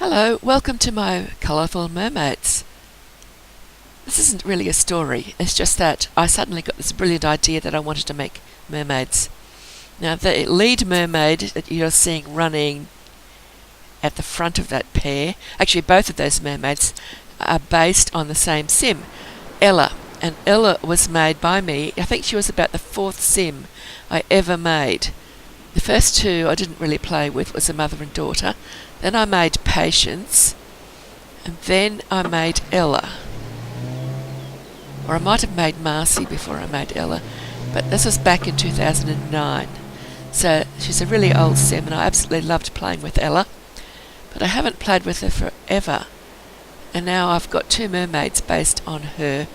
Hello, welcome to my Colourful Mermaids. This isn't really a story, it's just that I suddenly got this brilliant idea that I wanted to make mermaids. Now, the lead mermaid that you're seeing running at the front of that pair, actually both of those mermaids are based on the same sim, Ella. And Ella was made by me. I think she was about the fourth sim I ever made. The first two I didn't really play with, was a mother and daughter. Then I made Patience, and then I made Ella. Or I might have made Marcy before I made Ella, but this was back in 2009. So she's a really old sim, and I absolutely loved playing with Ella, but I haven't played with her forever. And now I've got two mermaids based on her.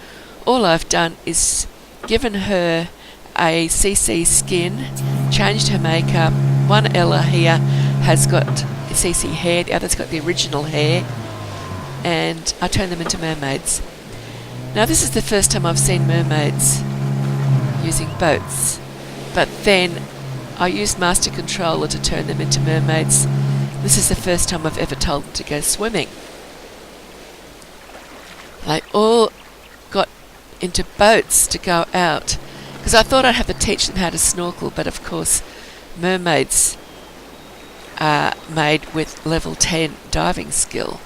All I've done is given her a CC skin, changed her makeup. One Ella here has got CC hair, the other's got the original hair, and I turned them into mermaids. Now, this is the first time I've seen mermaids using boats, but then I used Master Controller to turn them into mermaids. This is the first time I've ever told them to go swimming. They all got into boats to go out, because I thought I'd have to teach them how to snorkel, but of course mermaids are made with level 10 diving skill,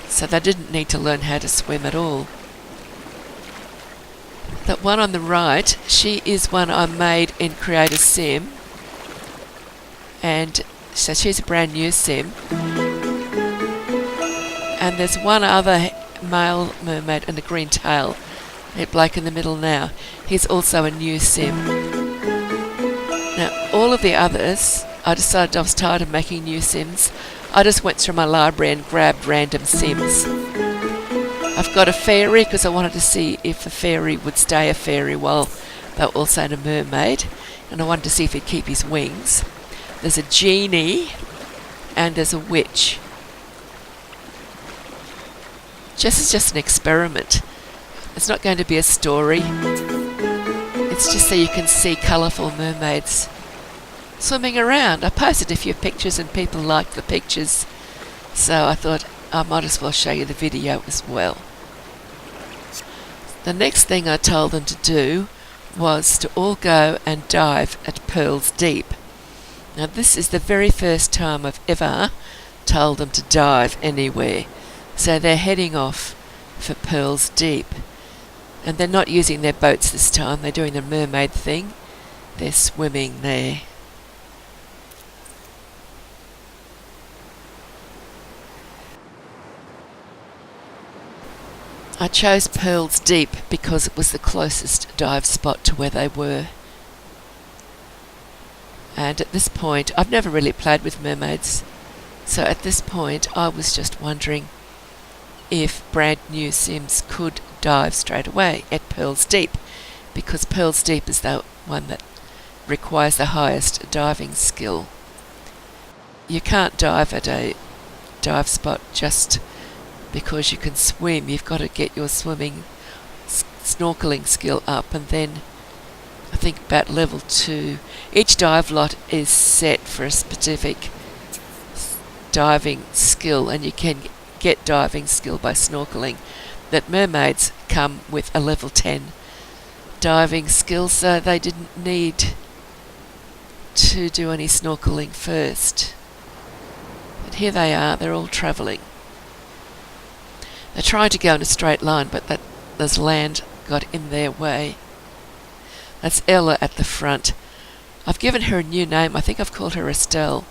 so they didn't need to learn how to swim at all. That one on the right, she is one I made in Creator Sim, and so she's a brand new sim. And there's one other male mermaid and a green tail, that bloke in the middle now. He's also a new sim. Now, all of the others, I decided I was tired of making new sims. I just went through my library and grabbed random sims. I've got a fairy because I wanted to see if a fairy would stay a fairy while they were also in a mermaid, and I wanted to see if he'd keep his wings. There's a genie and there's a witch. This is just an experiment. It's not going to be a story. It's just so you can see colourful mermaids swimming around. I posted a few pictures and people liked the pictures, so I thought I might as well show you the video as well. The next thing I told them to do was to all go and dive at Pearls Deep. Now, this is the very first time I've ever told them to dive anywhere, so they're heading off for Pearls Deep. And they're not using their boats this time, they're doing the mermaid thing. They're swimming there. I chose Pearls Deep because it was the closest dive spot to where they were. And at this point, I've never really played with mermaids, so at this point I was just wondering if brand new sims could dive straight away at Pearls Deep, because Pearls Deep is the one that requires the highest diving skill. You can't dive at a dive spot just because you can swim. You've got to get your swimming, snorkeling skill up, and then I think about level 2. Each dive lot is set for a specific diving skill, and you can get diving skill by snorkeling. That mermaids come with a level 10 diving skill, so they didn't need to do any snorkeling first. But here they are, they're all travelling. They're trying to go in a straight line, but there's land got in their way. That's Ella at the front. I've given her a new name. I think I've called her Estelle,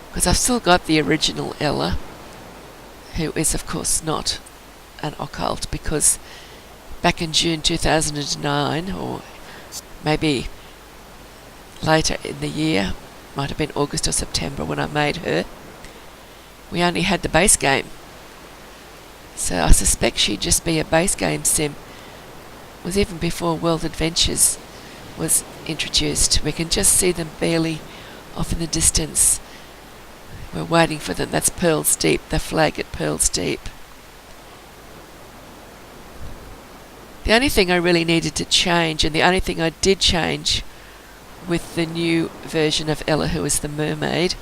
because I've still got the original Ella, who is of course not an occult, because back in June 2009, or maybe later in the year, might have been August or September when I made her, we only had the base game. So I suspect she'd just be a base game sim. It was even before World Adventures was introduced. We can just see them barely off in the distance. We're waiting for them. That's Pearls Deep, the flag at Pearls Deep. The only thing I really needed to change, and the only thing I did change, with the new version of Ella, who is the mermaid,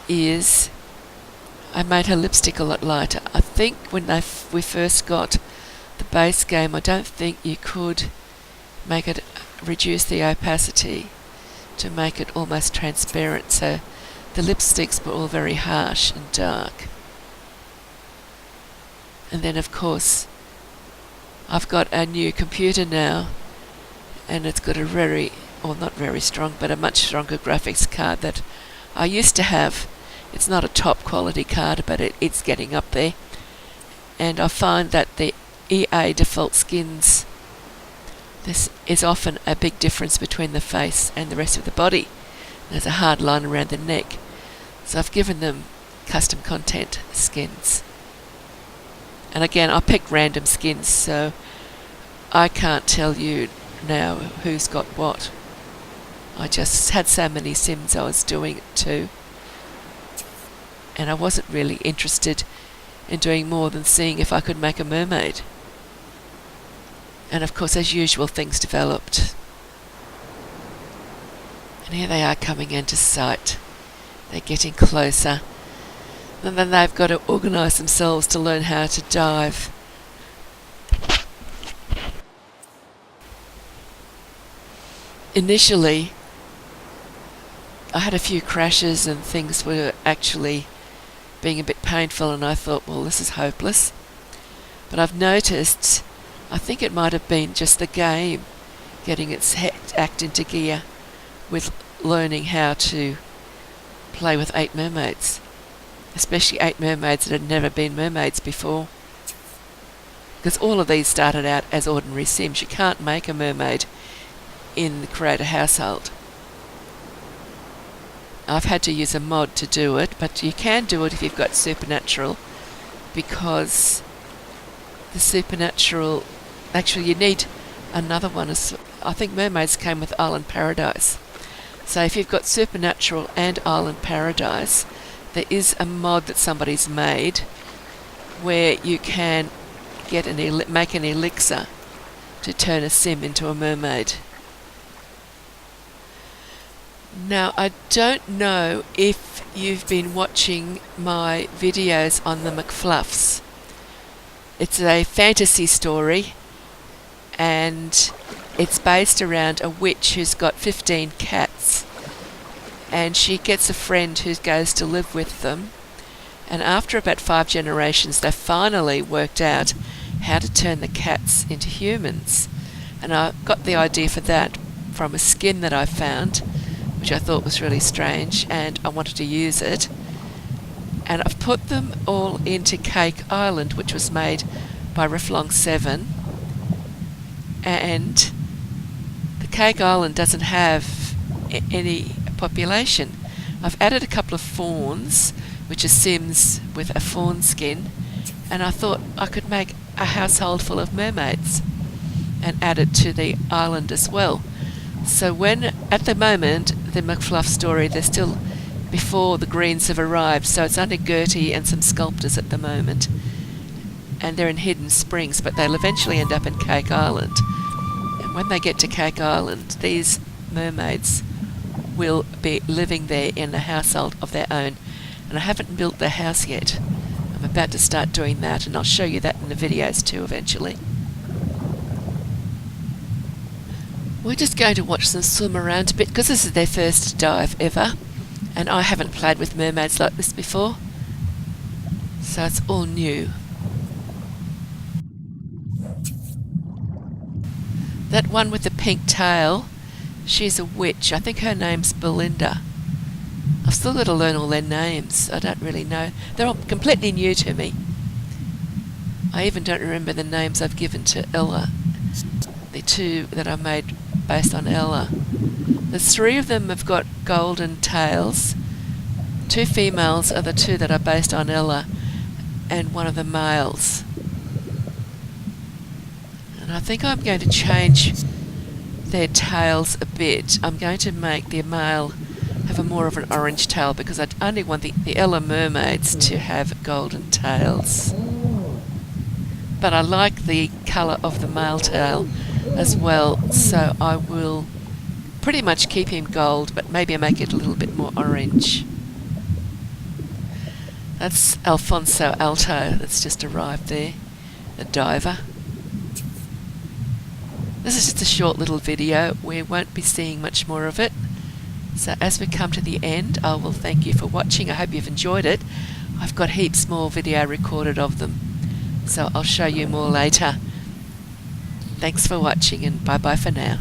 is I made her lipstick a lot lighter. I think when we first got the base game, I don't think you could make it reduce the opacity to make it almost transparent, so the lipsticks were all very harsh and dark. And then of course I've got a new computer now, and it's got a very, or not very strong, but a much stronger graphics card that I used to have. It's not a top quality card, but it's getting up there. And I find that the EA default skins, this is often a big difference between the face and the rest of the body. There's a hard line around the neck. So I've given them custom content skins. And again, I picked random skins, so I can't tell you now who's got what. I just had so many sims I was doing it to, and I wasn't really interested in doing more than seeing if I could make a mermaid. And of course, as usual, things developed. And here they are coming into sight. They're getting closer. And then they've got to organise themselves to learn how to dive. Initially, I had a few crashes and things were actually being a bit painful, and I thought, well, this is hopeless. But I've noticed, I think it might have been just the game getting its act into gear with learning how to play with 8 mermaids, especially 8 mermaids that had never been mermaids before. Because all of these started out as ordinary sims. You can't make a mermaid in the creator household. I've had to use a mod to do it, but you can do it if you've got supernatural, because the supernatural, actually you need another one. I think mermaids came with Isla Paradiso. So if you've got supernatural and Isla Paradiso, there is a mod that somebody's made where you can get make an elixir to turn a sim into a mermaid. Now, I don't know if you've been watching my videos on the McFluffs. It's a fantasy story, and it's based around a witch who's got 15 cats, and she gets a friend who goes to live with them, and after about 5 generations they finally worked out how to turn the cats into humans. And I got the idea for that from a skin that I found, which I thought was really strange, and I wanted to use it. And I've put them all into Cake Island, which was made by Reflong 7, and the Cake Island doesn't have any population. I've added a couple of fawns, which are sims with a fawn skin, and I thought I could make a household full of mermaids and add it to the island as well. So at the moment, the McFluff story, they're still before the greens have arrived, so it's only Gertie and some sculptors at the moment, and they're in Hidden Springs, but they'll eventually end up in Cake Island. And when they get to Cake Island, these mermaids will be living there in a household of their own. And I haven't built their house yet. I'm about to start doing that, and I'll show you that in the videos too eventually. We're just going to watch them swim around a bit, because this is their first dive ever, and I haven't played with mermaids like this before, so it's all new. That one with the pink tail, she's a witch. I think her name's Belinda. I've still got to learn all their names. I don't really know. They're all completely new to me. I even don't remember the names I've given to Ella. The 2 that I made based on Ella. The 3 of them have got golden tails. 2 females are the 2 that are based on Ella, and one of the males. And I think I'm going to change their tails a bit. I'm going to make the male have a more of an orange tail, because I only want the Ella mermaids to have golden tails. But I like the colour of the male tail as well, so I will pretty much keep him gold, but maybe make it a little bit more orange. That's Alfonso Alto that's just arrived there, the diver. This is just a short little video. We won't be seeing much more of it. So as we come to the end, I will thank you for watching. I hope you've enjoyed it. I've got heaps more video recorded of them, so I'll show you more later. Thanks for watching, and bye bye for now.